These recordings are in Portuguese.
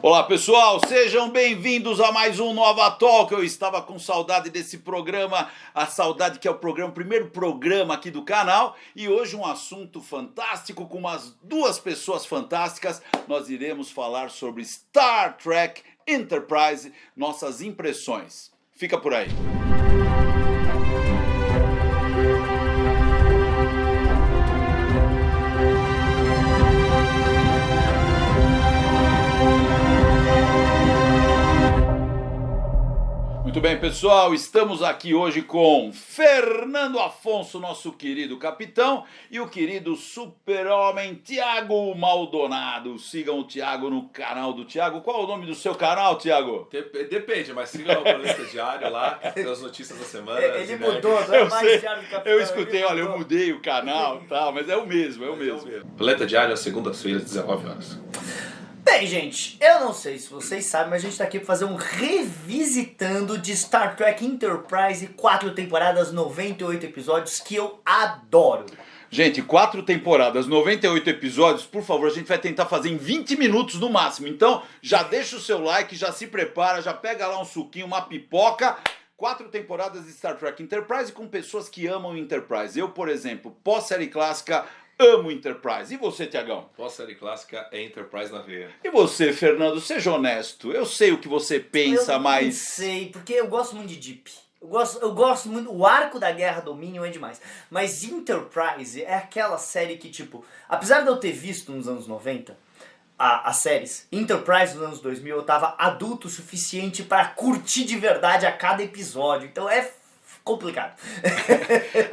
Olá pessoal, sejam bem-vindos a mais um Nova Talk. Eu estava com saudade desse programa, a saudade que é o primeiro programa aqui do canal. E hoje um assunto fantástico com umas duas pessoas fantásticas. Nós iremos falar sobre Star Trek Enterprise, nossas impressões. Fica por aí. Muito bem, pessoal, estamos aqui hoje com Fernando Afonso, nosso querido capitão, e o querido super-homem Thiago Maldonado. Sigam o Thiago no canal do Thiago. Qual é o nome do seu canal, Thiago? Depende, mas siga o Planeta Diário lá, tem as notícias da semana. Ele mudou, não é mais Diário do Capitão. Eu escutei, olha, eu mudei o canal e tal, mas é o mesmo, é o mesmo. Planeta Diário, às segundas-feiras, 19 horas. Bem, gente, eu não sei se vocês sabem, mas a gente tá aqui pra fazer um revisitando de Star Trek Enterprise, 4 temporadas, 98 episódios, que eu adoro. Gente, 4 temporadas, 98 episódios, por favor, a gente vai tentar fazer em 20 minutos no máximo. Então, já deixa o seu like, já se prepara, já pega lá um suquinho, uma pipoca. 4 temporadas de Star Trek Enterprise com pessoas que amam Enterprise. Eu, por exemplo, pós-série clássica, amo Enterprise. E você, Tiagão? Pós-série clássica é Enterprise na veia. E você, Fernando? Seja honesto. Eu sei o que você pensa, mas... Eu não sei, porque eu gosto muito de Deep. Eu gosto muito... O arco da Guerra Dominion é demais. Mas Enterprise é aquela série que, tipo... Apesar de eu ter visto nos anos 90... As séries Enterprise nos anos 2000, eu tava adulto o suficiente para curtir de verdade a cada episódio. Então é complicado.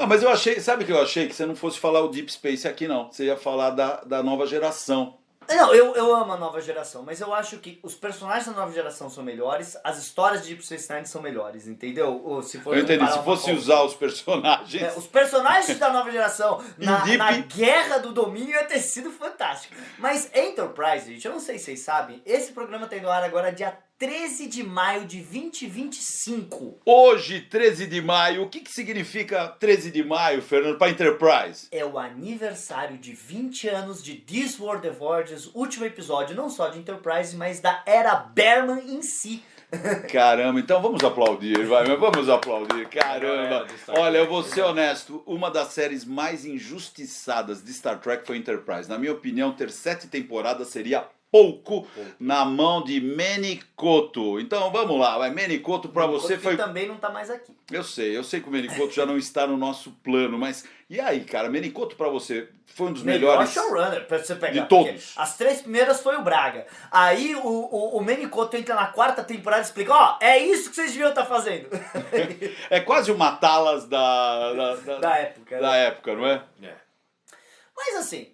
Mas eu achei, sabe o que eu achei? Que você não fosse falar o Deep Space aqui não. Você ia falar da nova geração. Não, eu amo a nova geração, mas eu acho que os personagens da nova geração são melhores, as histórias de Deep Space Nine são melhores, entendeu? Ou se for eu entendi, se fosse usar os personagens... os personagens da nova geração na Guerra do Domínio ia ter sido fantástico. Mas Enterprise, gente, eu não sei se vocês sabem, esse programa tá indo no ar agora dia 13 de maio de 2025. Hoje, 13 de maio, o que significa 13 de maio, Fernando, para Enterprise? É o aniversário de 20 anos de This War the Voyages, último episódio não só de Enterprise, mas da era Berman em si. Caramba, então vamos aplaudir, vai, vamos aplaudir, caramba. Olha, eu vou ser honesto, uma das séries mais injustiçadas de Star Trek foi Enterprise. Na minha opinião, ter 7 temporadas seria pouco na mão de Manny Coto. Então vamos lá, vai, Manny Coto pra você foi... também não tá mais aqui. Eu sei que o Manny Coto já não está no nosso plano, mas e aí, cara, Manny Coto pra você foi um dos melhores showrunner pra você pegar. De todos. As 3 primeiras foi o Braga. Aí o Manny Coto entra na 4ª temporada e explica, ó, é isso que vocês deviam estar fazendo. É quase uma Talas da época. Da época, não é? É. Mas assim,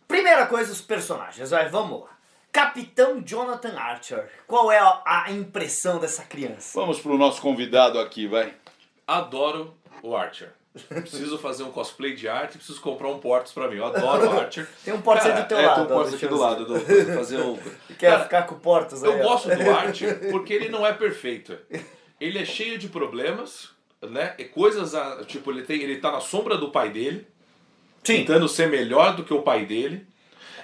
primeira coisa, os personagens, vamos lá. Capitão Jonathan Archer, qual é a impressão dessa criança? Vamos pro nosso convidado aqui, vai. Adoro o Archer. Preciso fazer um cosplay de Archer, preciso comprar um Portos pra mim. Eu adoro o Archer. Tem um Portos aí do teu lado. Tem um Portos aqui do lado. Fazer um... Quer ficar com o Portos aí? Eu gosto do Archer porque ele não é perfeito. Ele é cheio de problemas, né? E coisas, tipo, ele tá na sombra do pai dele. Sim. Tentando ser melhor do que o pai dele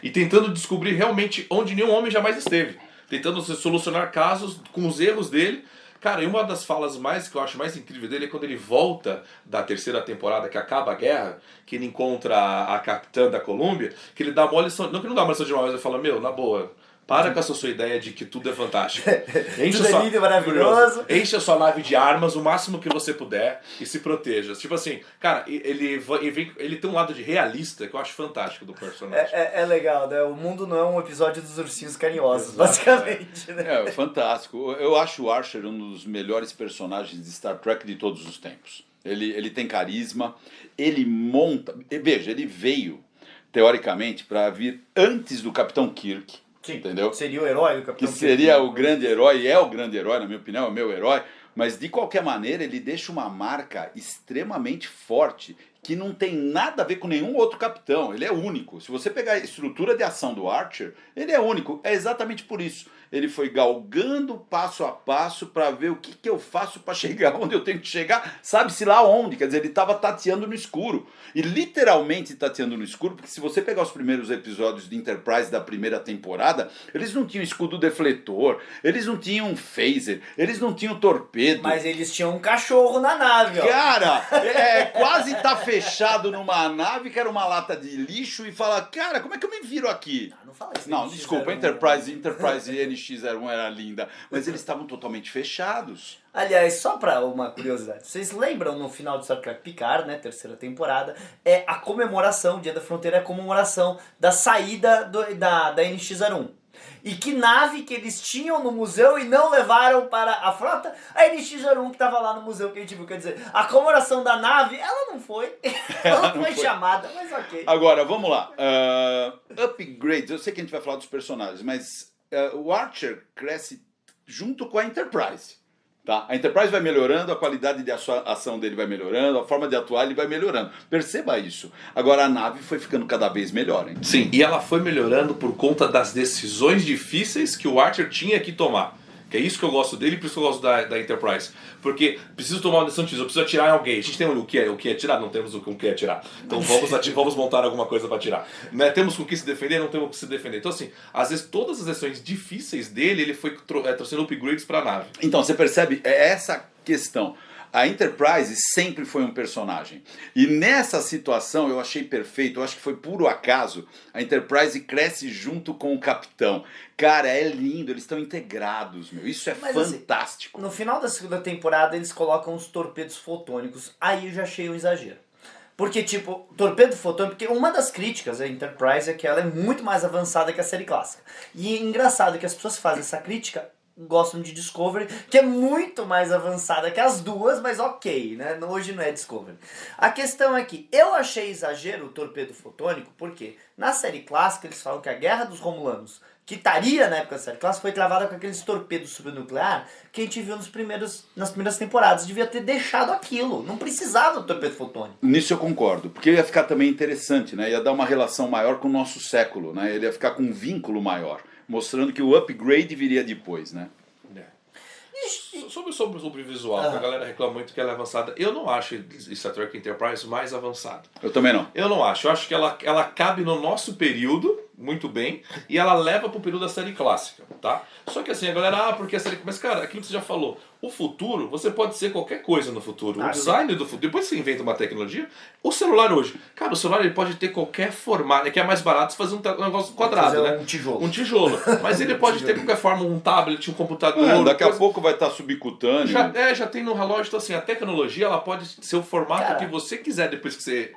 e tentando descobrir realmente onde nenhum homem jamais esteve, tentando solucionar casos com os erros dele. Cara, e uma das falas que eu acho mais incrível dele é quando ele volta da 3ª temporada, que acaba a guerra, que ele encontra a capitã da Colômbia, que ele dá uma lição, não que não dá uma lição de uma, mas ele fala, meu, na boa, para com essa sua ideia de que tudo é fantástico. Tudo é lindo e maravilhoso. Enche a sua nave de armas o máximo que você puder e se proteja. Tipo assim, cara, ele tem um lado de realista que eu acho fantástico do personagem. É legal, né? O mundo não é um episódio dos ursinhos carinhosos, basicamente. Né? É fantástico. Eu acho o Archer um dos melhores personagens de Star Trek de todos os tempos. Ele tem carisma, ele monta... Veja, ele veio, teoricamente, para vir antes do Capitão Kirk. Sim, entendeu? Seria o herói do Capitão Kirk. Que seria o grande herói, é o grande herói, na minha opinião, é o meu herói. Mas, de qualquer maneira, ele deixa uma marca extremamente forte, que não tem nada a ver com nenhum outro capitão. Ele é único. Se você pegar a estrutura de ação do Archer, ele é único. É exatamente por isso. Ele foi galgando passo a passo para ver o que eu faço para chegar onde eu tenho que chegar, sabe-se lá onde. Quer dizer, ele estava tateando no escuro. E literalmente tateando no escuro, porque se você pegar os primeiros episódios de Enterprise da primeira temporada, eles não tinham escudo defletor, eles não tinham phaser, eles não tinham torpedo. Mas eles tinham um cachorro na nave, ó. Cara, quase tá fechado numa nave que era uma lata de lixo e fala, cara, como é que eu me viro aqui? Não fala isso. Não, desculpa, Enterprise NX-01 era linda, mas eles estavam totalmente fechados. Aliás, só pra uma curiosidade, vocês lembram no final de Star Trek Picard, né, terceira temporada, a comemoração, o Dia da Fronteira é a comemoração da saída da NX-01. E que nave que eles tinham no museu e não levaram para a frota? A NX-01 que estava lá no museu que a gente viu. Quer dizer, a comemoração da nave, ela não foi. Ela não foi chamada, mas ok. Agora, vamos lá. Upgrades, eu sei que a gente vai falar dos personagens, mas o Archer cresce junto com a Enterprise. Tá? A Enterprise vai melhorando, a qualidade de ação dele vai melhorando, a forma de atuar ele vai melhorando. Perceba isso. Agora a nave foi ficando cada vez melhor, hein? Sim, e ela foi melhorando por conta das decisões difíceis que o Archer tinha que tomar. Que é isso que eu gosto dele e por isso que eu gosto da Enterprise. Porque preciso tomar uma decisão difícil, eu preciso atirar em alguém. A gente tem o que é atirar? Não temos o que é atirar. Então vamos montar alguma coisa para atirar. Né? Temos com o que se defender? Não temos o que se defender. Então assim, às vezes todas as decisões difíceis dele, ele foi trouxendo upgrades para a nave. Então, você percebe? É essa questão. A Enterprise sempre foi um personagem. E nessa situação eu achei perfeito, eu acho que foi puro acaso. A Enterprise cresce junto com o capitão. Cara, é lindo, eles estão integrados, meu. Isso é fantástico. Assim, no final da segunda temporada eles colocam os torpedos fotônicos. Aí eu já achei um exagero. Porque, tipo, torpedo fotônico, porque uma das críticas da Enterprise é que ela é muito mais avançada que a série clássica. E é engraçado que as pessoas que fazem essa crítica gostam de Discovery, que é muito mais avançada que as duas, mas ok, né? Hoje não é Discovery. A questão é que eu achei exagero o torpedo fotônico, porque na série clássica eles falam que a Guerra dos Romulanos, que estaria na época da série clássica, foi travada com aqueles torpedos subnuclear que a gente viu nas primeiras temporadas. Devia ter deixado aquilo, não precisava do torpedo fotônico. Nisso eu concordo, porque ia ficar também interessante, né? Ia dar uma relação maior com o nosso século, né? Ele ia ficar com um vínculo maior, mostrando que o upgrade viria depois, né? Sobre o visual, que a galera reclama muito que ela é avançada. Eu não acho Star Trek Enterprise mais avançado. Eu também não. Eu não acho. Eu acho que ela cabe no nosso período muito bem e ela leva pro período da série clássica, tá? Só que assim, a galera, porque a série... Mas cara, aquilo que você já falou, o futuro, você pode ser qualquer coisa no futuro. O design do futuro, depois você inventa uma tecnologia, o celular hoje, cara, o celular ele pode ter qualquer formato, é que é mais barato fazer um negócio quadrado, né? Um tijolo. Mas ele pode ter qualquer forma, um tablet, um computador. Daqui a pouco vai estar subcutâneo. Já tem no relógio, então assim, a tecnologia ela pode ser o formato que você quiser depois que você...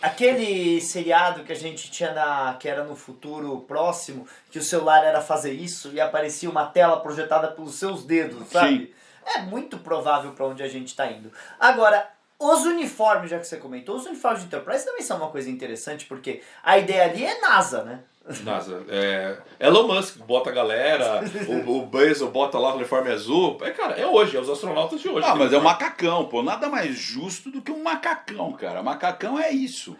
Aquele seriado que a gente tinha que era no futuro próximo, que o celular era fazer isso e aparecia uma tela projetada pelos seus dedos, sabe? Sim. É muito provável para onde a gente está indo. Agora, os uniformes, já que você comentou, os uniformes de Enterprise também são uma coisa interessante, porque a ideia ali é NASA, né? NASA. Elon Musk bota a galera, o Bezos bota lá o uniforme azul. Cara, é hoje, é os astronautas de hoje. Mas é um macacão, pô. Nada mais justo do que um macacão, cara. Macacão é isso.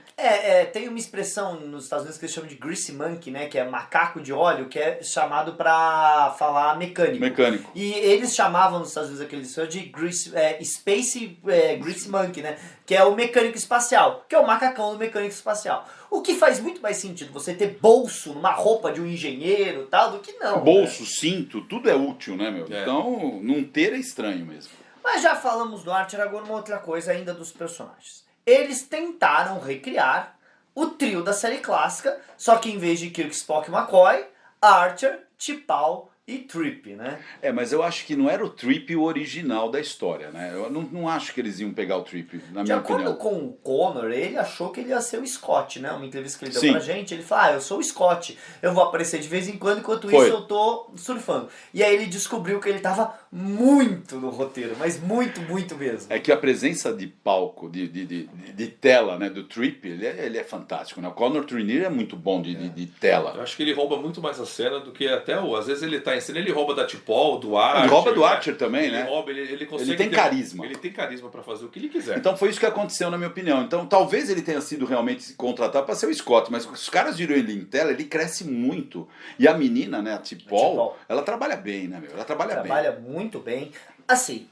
Tem uma expressão nos Estados Unidos que eles chamam de greasy monkey, né? Que é macaco de óleo, que é chamado pra falar mecânico. E eles chamavam nos Estados Unidos aquele de space greasy monkey, né? Que é o mecânico espacial, que é o macacão do mecânico espacial. O que faz muito mais sentido você ter bolso numa roupa de um engenheiro e tal, do que não. Bolso, cinto, tudo é útil, né, meu? Então, não ter é estranho mesmo. Mas já falamos do Archer, agora uma outra coisa ainda dos personagens. Eles tentaram recriar o trio da série clássica, só que em vez de Kirk, Spock e McCoy, Archer, T'Pau e Trip, né? Mas eu acho que não era o Trip o original da história, né? Eu não acho que eles iam pegar o Trip, na minha opinião. De acordo com o Connor, ele achou que ele ia ser o Scott, né? Uma entrevista que ele deu pra gente, ele falou, eu sou o Scott, eu vou aparecer de vez em quando, enquanto isso eu tô surfando. E aí ele descobriu que ele tava muito no roteiro, mas muito, muito mesmo. É que a presença de palco, de tela, né, do Trip, ele é fantástico, né? O Connor Trinneer é muito bom de Eu tela. acho que ele rouba muito mais a cena do que até o. Às vezes ele tá em cena, ele rouba da T'Pol, do Archer. Ele rouba do né? Archer também, ele né? Rouba, ele consegue Ele tem ter- carisma. Ele tem carisma pra fazer o que ele quiser. Então foi isso que aconteceu, na minha opinião. Então talvez ele tenha sido realmente contratado para ser o Scott, mas os caras viram ele em tela, ele cresce muito. E a menina, né, a T'Pol, ela trabalha bem, né, meu? Ela trabalha bem. Muito bem. Assim,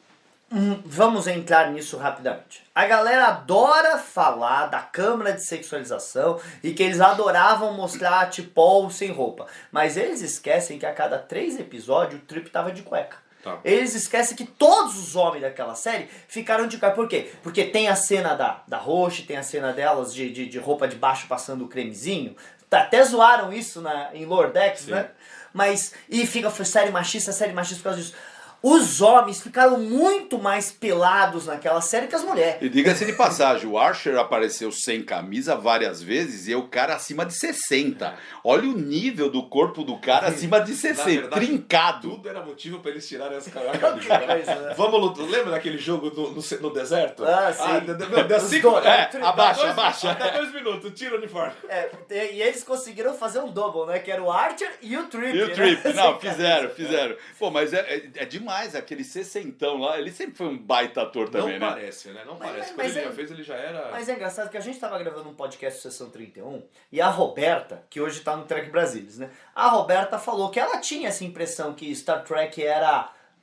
vamos entrar nisso rapidamente. A galera adora falar da câmara de sexualização e que eles adoravam mostrar a T'Pol sem roupa. Mas eles esquecem que a cada 3 episódios o Trip tava de cueca. Tá. Eles esquecem que todos os homens daquela série ficaram de cueca. Por quê? Porque tem a cena da Roche, tem a cena delas de roupa de baixo passando o cremezinho. Até zoaram isso em Lordex, Sim. né? Mas, foi série machista por causa disso. Os homens ficaram muito mais pelados naquela série que as mulheres. E diga-se de passagem, o Archer apareceu sem camisa várias vezes e é o cara acima de 60. Olha o nível do corpo do cara acima de 60, verdade, trincado. Tudo era motivo pra eles tirarem as camisa. Coisa, né? Vamos lutar. Lembra daquele jogo no deserto? Ah, sim. Deu Os 5 dois. Abaixa. Até 2 minutos, tira o uniforme. E eles conseguiram fazer um double, né? Que era o Archer e o Trip. E o né? Trip, não, fizeram. Pô, mas é demais, aquele 60ão lá, ele sempre foi um baita ator também, Não né? parece, né? Não Mas- parece. Quando mas ele é- já fez, ele já era... Mas é engraçado que a gente tava gravando um podcast Sessão 31 e a Roberta, que hoje tá no Trek Brasilis, né? A Roberta falou que ela tinha essa impressão que Star Trek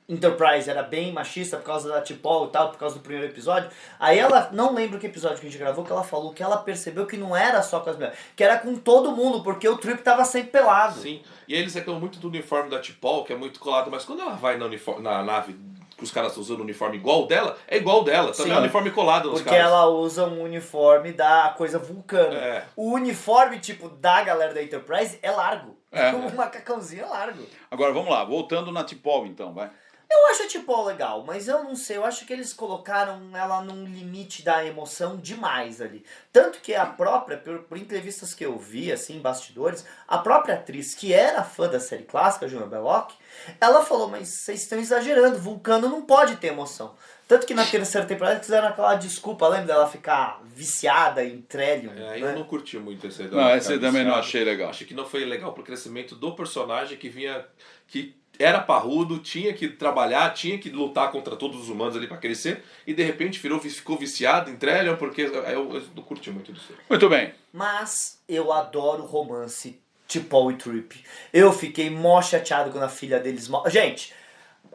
Enterprise era bem machista por causa da T'Pol e tal, por causa do primeiro episódio. Aí ela, não lembro que episódio que a gente gravou, que ela falou que ela percebeu que não era só com as mulheres, que era com todo mundo, porque o Trip tava sempre pelado. Sim. E aí eles reclamam muito do uniforme da T'Pol, que é muito colado, mas quando ela vai na nave, que os caras estão usando o uniforme igual dela, é igual dela. Também Sim. é um uniforme colado nos Porque caras. ela usa um uniforme da coisa vulcana. É. O uniforme, tipo, da galera da Enterprise é largo. É. O macacãozinho é largo. Agora vamos lá, voltando na T'Pol então, vai. Eu acho a T'Pol legal, mas eu não sei, eu acho que eles colocaram ela num limite da emoção demais ali. Tanto que a própria, por entrevistas que eu vi, assim, em bastidores, a própria atriz, que era fã da série clássica, Julia Belloc, ela falou, mas vocês estão exagerando, Vulcano não pode ter emoção. Tanto que na terceira temporada fizeram aquela desculpa, lembra dela ficar viciada em Trellium, É, né? eu não curti muito esse Não, esse eu também não achei legal. Acho que não foi legal pro crescimento do personagem que era parrudo, tinha que trabalhar, tinha que lutar contra todos os humanos ali pra crescer, e de repente ficou viciado em Trellium, porque eu não curti muito disso. Muito bem. Mas eu adoro romance T'Pol e Trip. Eu fiquei mó chateado quando a filha deles morre. Gente,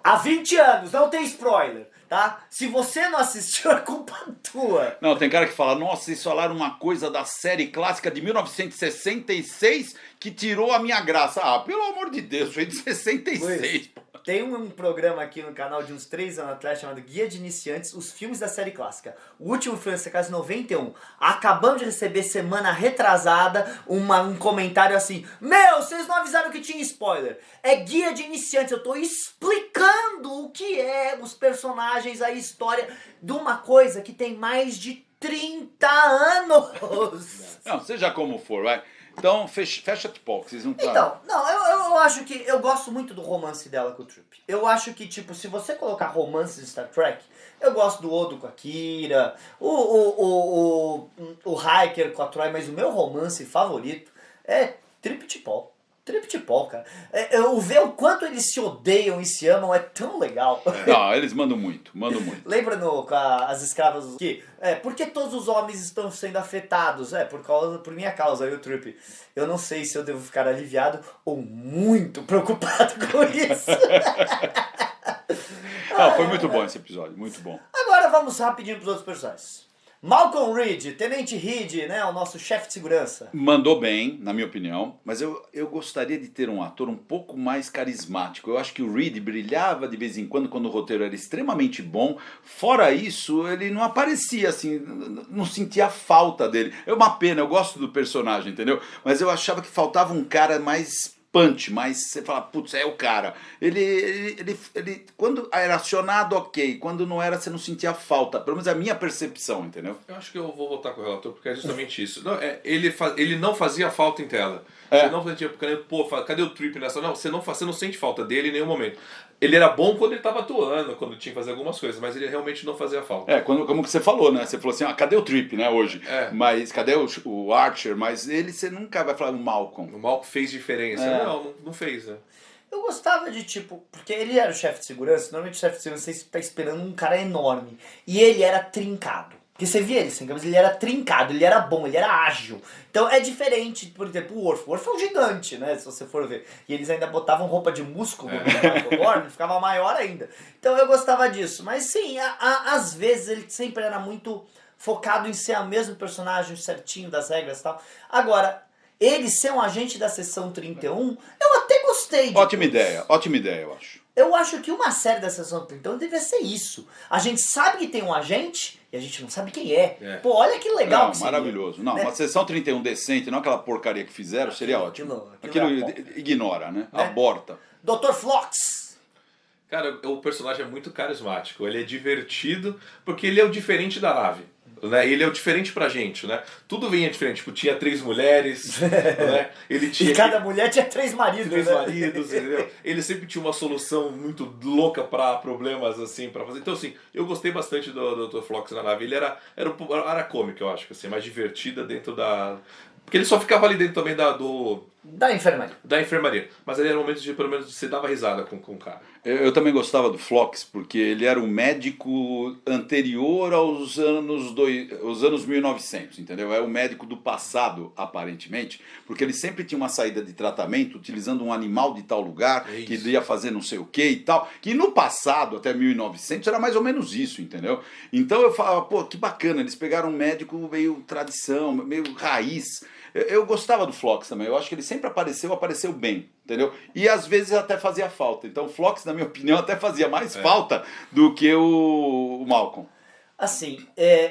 há 20 anos, não tem spoiler, tá? Se você não assistiu, é culpa tua. Não, tem cara que fala, nossa, vocês falaram uma coisa da série clássica de 1966 que tirou a minha graça. Ah, pelo amor de Deus, foi de 66. pô. Tem um programa aqui no canal de uns 3 anos atrás chamado Guia de Iniciantes, os filmes da série clássica. O último filme dessa casa 91. Acabamos de receber semana retrasada um comentário assim: Meu, vocês não avisaram que tinha spoiler. É Guia de Iniciantes, eu tô explicando o que é os personagens, a história de uma coisa que tem mais de 30 anos. Não, seja como for, vai. Então, fecha a T'Pol, que vocês não estão... Então, não, eu acho que eu gosto muito do romance dela com o Trip. Eu acho que, tipo, se você colocar romance de Star Trek, eu gosto do Odo com a Kira, o Riker com a Troy, mas o meu romance favorito é Trip T'Pol. Trip T'Pol, cara. Eu ver o quanto eles se odeiam e se amam é tão legal. Não, eles mandam muito, mandam muito. Lembra com as escravas que por que todos os homens estão sendo afetados? Por minha causa, aí o Trip. Eu não sei se eu devo ficar aliviado ou muito preocupado com isso. Não, foi muito bom esse episódio, muito bom. Agora vamos rapidinho pros outros personagens. Malcolm Reed, Tenente Reed, né, o nosso chefe de segurança. Mandou bem, na minha opinião, mas eu gostaria de ter um ator um pouco mais carismático. Eu acho que o Reed brilhava de vez em quando o roteiro era extremamente bom. Fora isso, ele não aparecia assim, não sentia falta dele. É uma pena, eu gosto do personagem, entendeu? Mas eu achava que faltava um cara mais punch, mas você fala, putz, é o cara. Ele quando era acionado, ok. Quando não era, você não sentia falta. Pelo menos é a minha percepção, entendeu? Eu acho que eu vou voltar com o relator, porque é justamente isso. Não, ele não fazia falta em tela. É. Você não fazia, pô, cadê o Trip nessa? Não, você não sente falta dele em nenhum momento. Ele era bom quando ele estava atuando, quando tinha que fazer algumas coisas, mas ele realmente não fazia falta. Como que você falou, né? Você falou assim, cadê o Trip, né, hoje? É. Mas cadê o Archer? Mas ele, você nunca vai falar o Malcolm. O Malcolm fez diferença. É. Não fez, né? Eu gostava de, tipo, porque ele era o chefe de segurança, normalmente o chefe de segurança você tá esperando um cara enorme. E ele era trincado. Porque você via ele sem camisa, ele era trincado, ele era bom, ele era ágil. Então é diferente, por exemplo, o Worf. O Worf é um gigante, né, se você for ver. E eles ainda botavam roupa de músculo no Michael Gordon, ficava maior ainda. Então eu gostava disso. Mas sim, às vezes ele sempre era muito focado em ser o mesmo personagem certinho das regras e tal. Agora, ele ser um agente da Seção 31, eu até gostei. Ótima ideia, eu acho. Eu acho que uma série da Seção 31 deveria ser isso. A gente sabe que tem um agente e a gente não sabe quem é. Pô, olha que legal Não, que seria. maravilhoso. Não, né? uma sessão 31 decente, não aquela porcaria que fizeram, seria ótimo. aquilo Aquilo era bom. ignora, né? Né? Aborta. Dr. Flox. Cara, o personagem é muito carismático, ele é divertido, porque ele é o diferente da nave. Né? Ele é o diferente pra gente, né? Tudo vinha diferente, tipo, tinha 3 mulheres, né? Ele tinha E cada mulher tinha 3 maridos, 3 né? maridos, entendeu? Ele sempre tinha uma solução muito louca pra problemas, assim, pra fazer. Então, assim, eu gostei bastante do Dr. Flox na nave. Ele era cômico, eu acho, assim, mais divertida dentro da... Porque ele só ficava ali dentro também Da enfermaria. da enfermaria. Mas ali era momentos de, pelo menos, você dava risada com o cara. Eu também gostava do Phlox, porque ele era um médico anterior aos anos 1900, entendeu? É o médico do passado, aparentemente, porque ele sempre tinha uma saída de tratamento utilizando um animal de tal lugar, É que isso. ia fazer não sei o que e tal, que no passado, até 1900, era mais ou menos isso, entendeu? Então eu falava, pô, que bacana, eles pegaram um médico meio tradição, meio raiz. Eu gostava do Phlox também, eu acho que ele sempre apareceu bem, entendeu? E às vezes até fazia falta. Então o Phlox, na minha opinião, até fazia mais falta do que o Malcolm. Assim,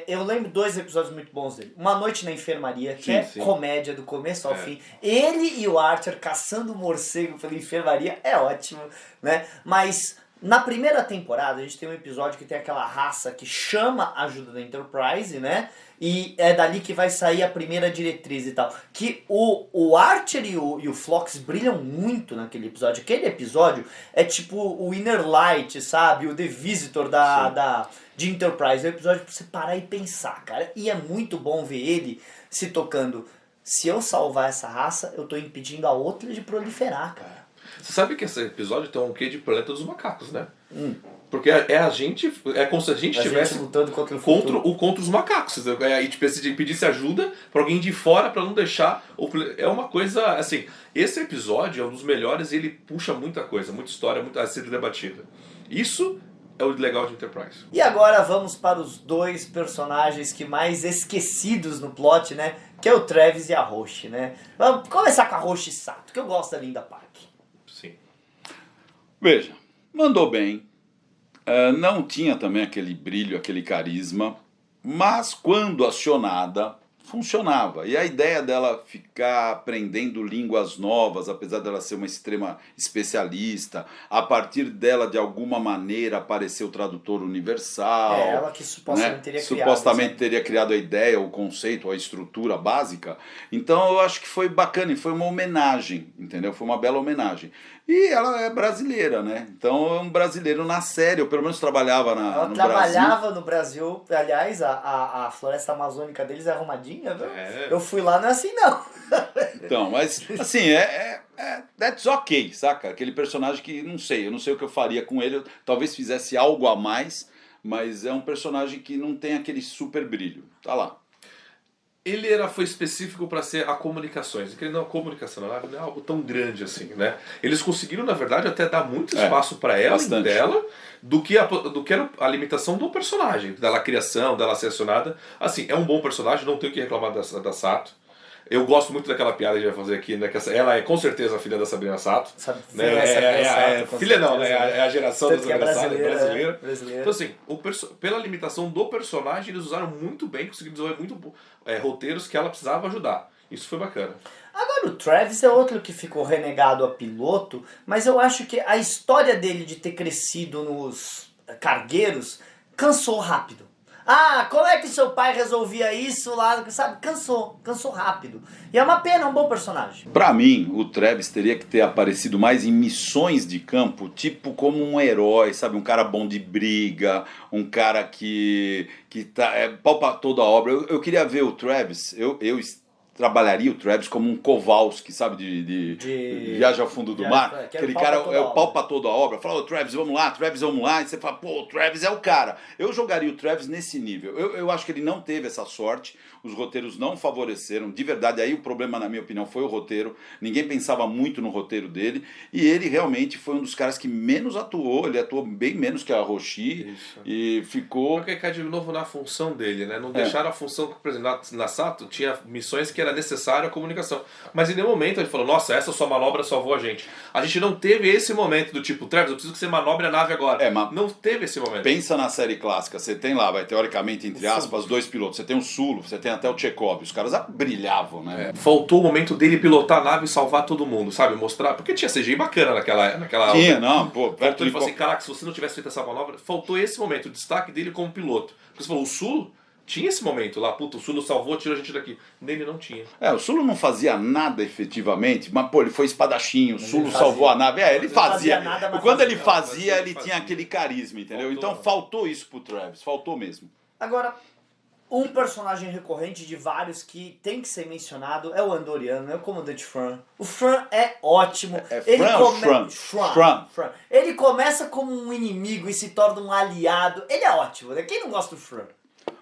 eu lembro 2 episódios muito bons dele. Uma Noite na Enfermaria, que Sim, é sim. comédia do começo ao fim. Ele e o Archer caçando morcego pela enfermaria é ótimo, né? Mas na primeira temporada a gente tem um episódio que tem aquela raça que chama a ajuda da Enterprise, né? E é dali que vai sair a primeira diretriz e tal. Que o Archer e o Phlox brilham muito naquele episódio. Aquele episódio é tipo o Inner Light, sabe? O The Visitor de Enterprise. É um episódio pra você parar e pensar, cara. E é muito bom ver ele se tocando. Se eu salvar essa raça, eu tô impedindo a outra de proliferar, cara. Você sabe que esse episódio tem um quê de Planeta dos Macacos, né? Porque a gente... É como se a gente estivesse lutando contra o futuro. contra os macacos. E tipo, se pedisse ajuda pra alguém de fora pra não deixar... É uma coisa... Assim, esse episódio é um dos melhores e ele puxa muita coisa, muita história, muito a ser debatida. Isso é o legal de Enterprise. E agora vamos para os 2 personagens que mais esquecidos no plot, né? Que é o Travis e a Roche, né? Vamos começar com a Roche Sato, que eu gosto da Linda Park. Sim. Veja, mandou bem. Não tinha também aquele brilho, aquele carisma, mas quando acionada, funcionava. E a ideia dela ficar aprendendo línguas novas, apesar dela ser uma extrema especialista, a partir dela, de alguma maneira, aparecer o tradutor universal. Ela que supostamente teria criado. Supostamente sabe? teria criado a ideia, o conceito, a estrutura básica. Então eu acho que foi bacana e foi uma homenagem, entendeu? Foi uma bela homenagem. E ela é brasileira, né? Então é um brasileiro na série, eu pelo menos trabalhava no Brasil. Ela trabalhava no Brasil, aliás, a floresta amazônica deles é arrumadinha, viu? Eu fui lá, não é assim não. Então, mas assim, that's ok, saca? Aquele personagem que, não sei, eu não sei o que eu faria com ele, eu talvez fizesse algo a mais, mas é um personagem que não tem aquele super brilho. Tá lá. Ele foi específico para ser a comunicações. Porque a comunicação na nave não é algo tão grande assim, né? Eles conseguiram, na verdade, até dar muito espaço para ela e dela do que era a limitação do personagem, dela criação, dela ser acionada. Assim, é um bom personagem, não tenho o que reclamar da Sato. Eu gosto muito daquela piada que a gente vai fazer aqui, né? Que ela é com certeza a filha da Sabrina Sato. Né? Filha não, né? É a geração da Sabrina Sato, brasileira. Então assim, pela limitação do personagem, eles usaram muito bem, conseguiram desenvolver muito roteiros que ela precisava ajudar. Isso foi bacana. Agora o Travis é outro que ficou renegado a piloto, mas eu acho que a história dele de ter crescido nos cargueiros cansou rápido. Ah, como é que seu pai resolvia isso lá, sabe? Cansou rápido. E é uma pena, é um bom personagem. Pra mim, o Travis teria que ter aparecido mais em missões de campo, tipo como um herói, sabe? Um cara bom de briga, um cara que palpa toda a obra. Eu queria ver o Travis, eu trabalharia o Travis como um Kowalski, sabe? De Viagem ao Fundo do Mar. Aquele cara é o palpa toda a obra. Fala, ô Travis, vamos lá. E você fala, pô, o Travis é o cara. Eu jogaria o Travis nesse nível. Eu acho que ele não teve essa sorte. Os roteiros não favoreceram. De verdade, aí o problema, na minha opinião, foi o roteiro. Ninguém pensava muito no roteiro dele. E ele realmente foi um dos caras que menos atuou. Ele atuou bem menos que a Roshi. Isso. E ficou... Porque cai de novo na função dele, né? Não deixaram a função que, por exemplo, na Sato tinha missões que era necessária a comunicação. Mas em nenhum momento ele falou, nossa, essa sua manobra salvou a gente. A gente não teve esse momento do tipo, Travis, eu preciso que você manobre a nave agora. Mas não teve esse momento. Pensa na série clássica, você tem lá, teoricamente, entre aspas, dois pilotos. Você tem o Sulo, você tem até o Chekhov. Os caras brilhavam, né? Faltou o momento dele pilotar a nave e salvar todo mundo, sabe? Mostrar. Porque tinha CGI bacana naquela Tinha, não, pô. Faltou ele falou assim, caraca, se você não tivesse feito essa manobra, faltou esse momento, o destaque dele como piloto. Porque você falou, o Sulo tinha esse momento lá, puta, o Sulo salvou, tirou a gente daqui. Nele não tinha. O Sulo não fazia nada efetivamente, mas pô, ele foi espadachim, o Sulo salvou a nave. Ele fazia. Nada, mas quando ele fazia, fazia, ele tinha aquele carisma, entendeu? Então faltou isso pro Travis, faltou mesmo. Agora, um personagem recorrente de vários que tem que ser mencionado é o Andoriano, é o comandante Fran. O Fran é ótimo. Fran. Ele começa como um inimigo e se torna um aliado. Ele é ótimo, né? Quem não gosta do Fran?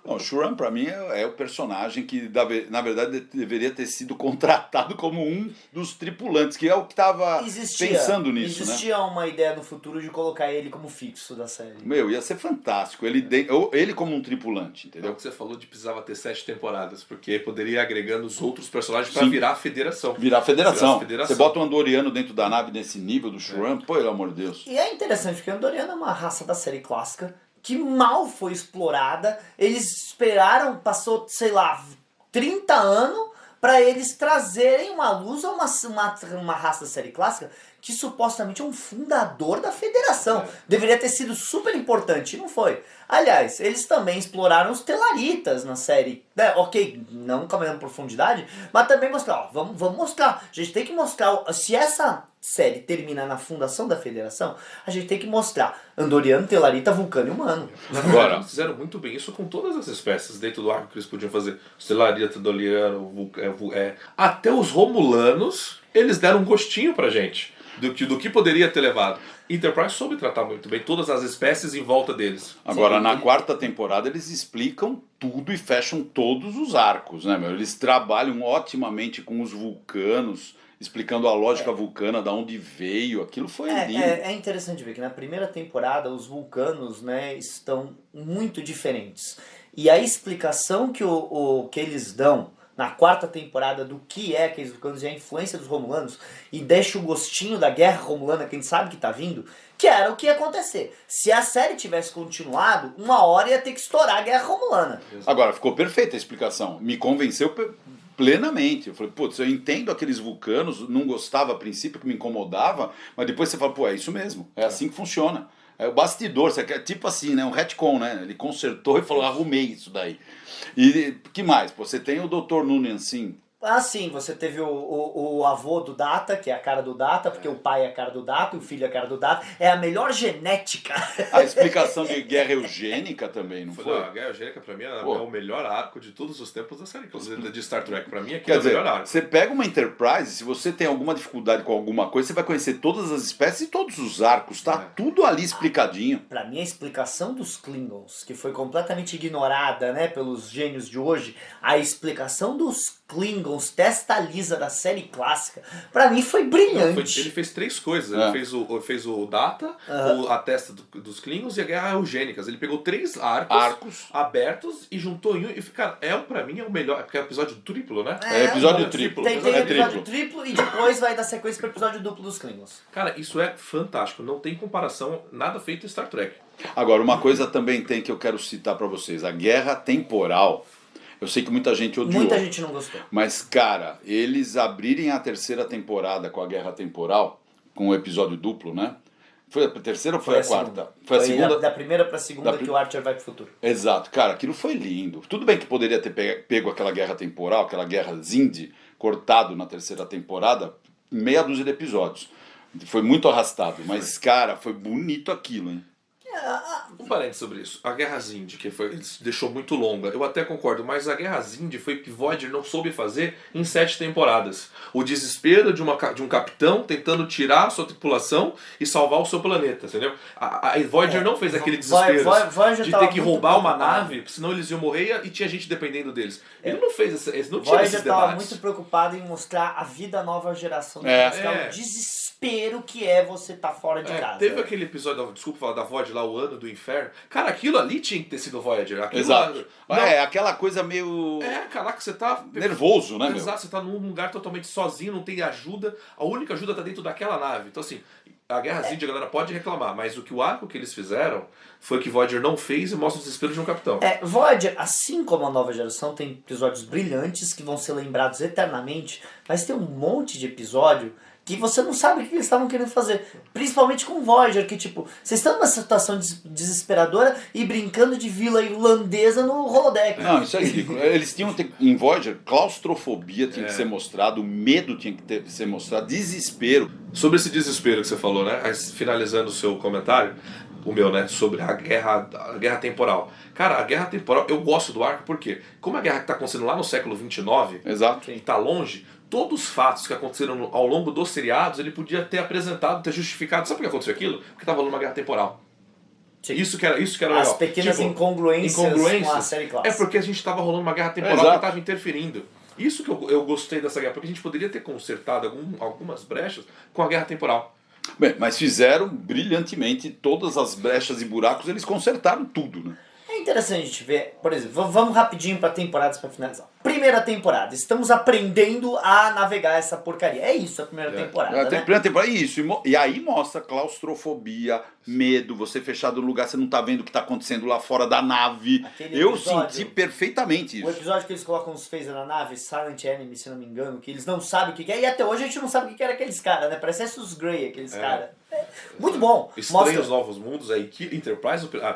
Não, o Shuran, pra mim, é o personagem que, na verdade, deveria ter sido contratado como um dos tripulantes, que é o que tava pensando nisso, Existia uma ideia no futuro de colocar ele como fixo da série. Ia ser fantástico. Ele como um tripulante, entendeu? É o que você falou de precisava ter 7 temporadas, porque poderia ir agregando os outros personagens pra virar a federação. Virar a federação. Você bota um Andoriano dentro da nave nesse nível do Shuran, pelo amor de Deus. E é interessante, porque o Andoriano é uma raça da série clássica, que mal foi explorada. Eles esperaram, passou, sei lá, 30 anos para eles trazerem uma luz a uma raça da série clássica que supostamente é um fundador da federação. Deveria ter sido super importante, e não foi. Aliás, eles também exploraram os Telaritas na série. Ok, não com a mesma profundidade, mas também mostrar, vamos mostrar. A gente tem que mostrar, se essa série termina na fundação da federação, a gente tem que mostrar Andoriano, Telarita, Vulcano e Humano. Agora, eles fizeram muito bem isso com todas as espécies dentro do arco que eles podiam fazer. Telarita, Andoriano, até os Romulanos, eles deram um gostinho pra gente do que poderia ter levado. Enterprise soube tratar muito bem todas as espécies em volta deles. Agora, na quarta temporada, eles explicam tudo e fecham todos os arcos, né, meu? Eles trabalham otimamente com os vulcanos, explicando a lógica vulcana, da onde veio, aquilo foi lindo. É interessante ver que na primeira temporada os vulcanos, né, estão muito diferentes. E a explicação que eles dão na quarta temporada do que é aqueles vulcanos e a influência dos romulanos, e deixa o gostinho da guerra romulana, quem sabe que tá vindo, que era o que ia acontecer. Se a série tivesse continuado, uma hora ia ter que estourar a guerra romulana. Agora, ficou perfeita a explicação. Me convenceu plenamente. Eu falei, putz, eu entendo aqueles vulcanos, não gostava a princípio, que me incomodava, mas depois você fala, pô, é isso mesmo, é assim que funciona. É o bastidor, tipo assim, né? Um retcon, né? Ele consertou e falou, arrumei isso daí. E que mais? Você tem o Dr. Noonan, sim. Ah, sim, você teve o avô do Data, que é a cara do Data, porque o pai é a cara do Data, o filho é a cara do Data. É a melhor genética. A explicação de guerra eugênica também, não foi? Não, a guerra eugênica pra mim é o melhor arco de todos os tempos da série de Star Trek. Pra mim, Quer é o melhor arco. Você pega uma Enterprise, se você tem alguma dificuldade com alguma coisa, você vai conhecer todas as espécies e todos os arcos, tá? Tudo ali explicadinho. Pra mim, a explicação dos Klingons, que foi completamente ignorada, né, pelos gênios de hoje, a explicação dos Klingons, testa lisa da série clássica, pra mim foi brilhante. Ele fez 3 coisas. Ele fez o Data, a testa dos Klingons e a guerra eugênicas. Ele pegou 3 arcos abertos e juntou em um. E, cara, pra mim é o melhor. Porque é episódio triplo, né? É episódio triplo. Tem episódio triplo e depois vai dar sequência pro episódio duplo dos Klingons. Cara, isso é fantástico. Não tem comparação, nada feito em Star Trek. Agora, uma coisa também tem que eu quero citar pra vocês. A guerra temporal. Eu sei que muita gente odiou. Muita gente não gostou. Mas, cara, eles abrirem a terceira temporada com a Guerra Temporal, com o episódio duplo, né? Foi a terceira ou foi a quarta? Segunda. Foi a segunda? Da primeira pra segunda Da que o Archer vai pro futuro. Exato, cara, aquilo foi lindo. Tudo bem que poderia ter pego aquela guerra temporal, aquela guerra Zindi, cortado na terceira temporada, em meia dúzia de episódios. Foi muito arrastado, mas, cara, foi bonito aquilo, hein? Um parênteses sobre isso. A Guerra Zindi, que deixou muito longa, eu até concordo, mas a Guerra Zindi foi o que Voyager não soube fazer em 7 temporadas. O desespero de um capitão tentando tirar a sua tripulação e salvar o seu planeta, entendeu? A Voyager não fez aquele desespero de ter que roubar uma nave, senão eles iam morrer e tinha gente dependendo deles. Ele não fez eles não tinha esses Voyager estava debates. muito preocupado em mostrar a vida nova geração, mostrar o desespero que é você estar fora de casa. Teve aquele episódio, desculpa falar da Voyager lá, o Ano do Inferno. Cara, aquilo ali tinha que ter sido Voyager. Exato. Não, aquela coisa meio... caraca, você tá... nervoso, né, meu? Exato, você tá num lugar totalmente sozinho, não tem ajuda. A única ajuda tá dentro daquela nave. Então, assim, a Guerra Zindi, a galera pode reclamar, mas o arco que eles fizeram foi o que Voyager não fez e mostra o desespero de um capitão. Voyager, assim como a nova geração, tem episódios brilhantes que vão ser lembrados eternamente, mas tem um monte de episódio que você não sabe o que eles estavam querendo fazer. Principalmente com Voyager, que tipo, vocês estão numa situação desesperadora e brincando de vila irlandesa no holodeck. Não, isso é ridículo. Eles tinham em Voyager, claustrofobia tinha que ser mostrado, medo tinha que ser mostrado, desespero. Sobre esse desespero que você falou, né? Finalizando o seu comentário, o meu, né? Sobre a guerra temporal. Cara, a guerra temporal, eu gosto do arco porque, como a guerra que tá acontecendo lá no século 29, Exato. e tá longe, todos os fatos que aconteceram ao longo dos seriados, ele podia ter apresentado, ter justificado. Sabe por que aconteceu aquilo? Porque tava rolando uma guerra temporal. Sim. Isso que era legal. As pequenas incongruências com a série clássica. É porque a gente tava rolando uma guerra temporal que tava interferindo. Isso que eu gostei dessa guerra, porque a gente poderia ter consertado algumas brechas com a guerra temporal. Bem, mas fizeram brilhantemente todas as brechas e buracos, eles consertaram tudo, né? É interessante a gente ver, por exemplo, vamos rapidinho para temporadas para finalizar. Primeira temporada, estamos aprendendo a navegar essa porcaria. É isso a primeira temporada, né? Primeira temporada, isso. E aí mostra claustrofobia, medo, você fechado no lugar, você não tá vendo o que tá acontecendo lá fora da nave. Eu senti perfeitamente isso. O episódio que eles colocam os phasers na nave, Silent Enemy, se não me engano, que eles não sabem o que é, e até hoje a gente não sabe o que era aqueles caras, né? Parece esses Grey, aqueles caras. Muito bom. Estranhos Novos Mundos, a Enterprise, a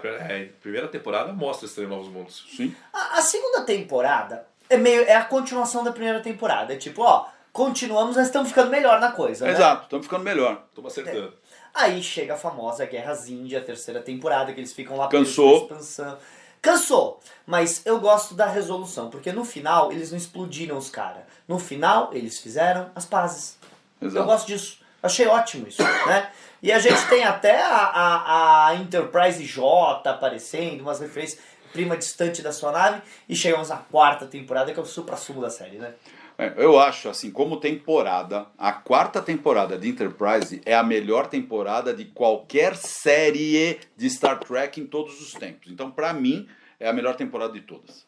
primeira temporada mostra Estranhos Novos Mundos. Sim. A segunda temporada é a continuação da primeira temporada. É tipo, ó, continuamos, mas estamos ficando melhor na coisa, né? Exato, estamos ficando melhor. Estamos acertando. Aí chega a famosa Guerra Zindi, a terceira temporada, que eles ficam lá Cansou. presos na expansão. Cansou, mas eu gosto da resolução, porque no final eles não explodiram os caras. No final eles fizeram as pazes. Exato. Eu gosto disso. Achei ótimo isso, né? E a gente tem até a Enterprise J aparecendo, umas referências, prima distante da sua nave, e chegamos à quarta temporada, que é o supra-sumo da série, né? Eu acho, assim, como temporada, a quarta temporada de Enterprise é a melhor temporada de qualquer série de Star Trek em todos os tempos. Então, pra mim, é a melhor temporada de todas.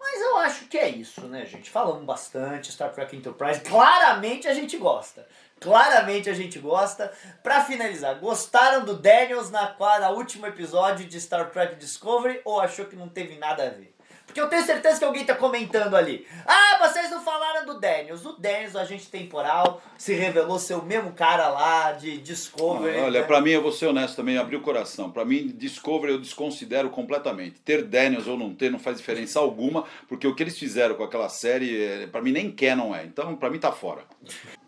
Mas eu acho que é isso, né, gente? Falamos bastante, Star Trek Enterprise, claramente a gente gosta. Claramente a gente gosta. Pra finalizar, gostaram do Daniels na último episódio de Star Trek Discovery ou achou que não teve nada a ver? Porque eu tenho certeza que alguém tá comentando ali. Ah, vocês não falaram do Daniels. O Daniels, o agente temporal, se revelou ser o mesmo cara lá de Discovery. Olha, né? pra mim, eu vou ser honesto também, abrir o coração. Pra mim, Discovery eu desconsidero completamente. Ter Daniels ou não ter não faz diferença alguma, porque o que eles fizeram com aquela série, pra mim nem canon é. Então, pra mim tá fora.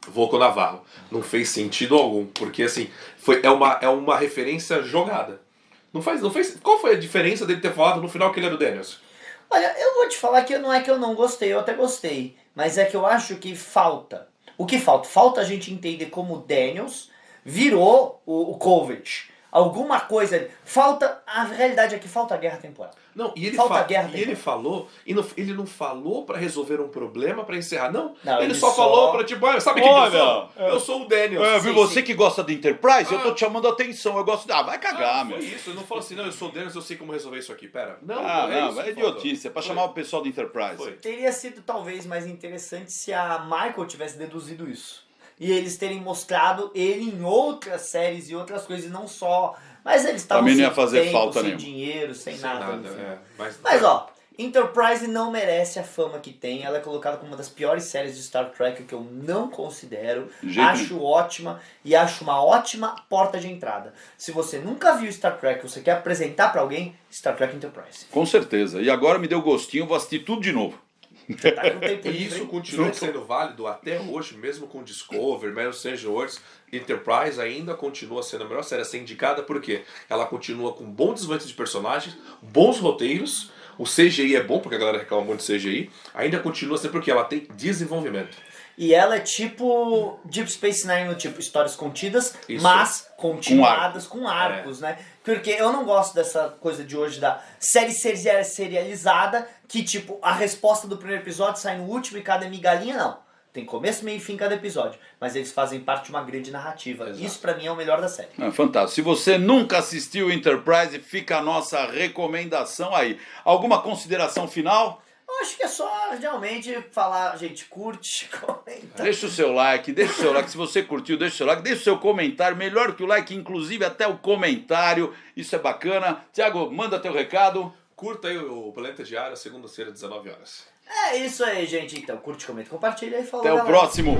Vou com o Navarro. Não fez sentido algum, porque assim, é uma referência jogada. Não fez. Qual foi a diferença dele ter falado no final que ele era o Daniels? Olha, eu vou te falar que não é que eu não gostei, eu até gostei. Mas é que eu acho que falta. O que falta? Falta a gente entender como o Daniels virou o Kovac. Alguma coisa. Falta. A realidade é que falta a guerra temporal. Não, e ele, ele falou, ele não falou pra resolver um problema, pra encerrar, não. Não, ele só falou pra tipo, sabe quem que eu sou? Eu sou o Daniels. Viu, você que gosta de Enterprise, eu tô te chamando a atenção. Eu gosto. Vai cagar, meu. Foi isso, ele não falou assim, não, eu sou o Daniels, eu sei como resolver isso aqui. Pera. Não, Não, é idiotice. É pra chamar o pessoal do Enterprise. Foi. Teria sido talvez mais interessante se a Michael tivesse deduzido isso. E eles terem mostrado ele em outras séries e outras coisas, e não só. Mas eles estavam Também não sem ia fazer tempo, falta sem nenhuma. dinheiro, sem nada. enfim. Mas Mas ó, Enterprise não merece a fama que tem, ela é colocada como uma das piores séries de Star Trek, o que eu não considero, acho ótima e acho uma ótima porta de entrada. Se você nunca viu Star Trek, você quer apresentar pra alguém, Star Trek Enterprise. Com certeza, e agora me deu gostinho, vou assistir tudo de novo. Tá com tempo E livre, isso hein? continua sendo válido até hoje, mesmo com Discovery, mesmo Strange Worlds, Enterprise ainda continua sendo a melhor série a ser indicada, porque ela continua com bom desenvolvimento de personagens, bons roteiros, o CGI é bom, porque a galera reclama muito de CGI, ainda continua sendo porque ela tem desenvolvimento. E ela é tipo Deep Space Nine, no tipo histórias contidas, Isso. mas continuadas com arcos, né? Porque eu não gosto dessa coisa de hoje da série serializada, que tipo, a resposta do primeiro episódio sai no último e cada migalhinha, não. Tem começo, meio e fim cada episódio. Mas eles fazem parte de uma grande narrativa. Exato. Isso pra mim é o melhor da série. Fantástico. Se você nunca assistiu Enterprise, fica a nossa recomendação aí. Alguma consideração final? Eu acho que é só realmente falar, gente, curte, comenta. Deixa o seu like, se você curtiu, deixa o seu like, deixa o seu comentário, melhor que o like, inclusive até o comentário, isso é bacana. Thiago, manda teu recado. Curta aí o Planeta Diário, segunda-feira, 19 horas. É isso aí, gente. Então, curte, comenta, compartilha e falou. Até o galera. próximo.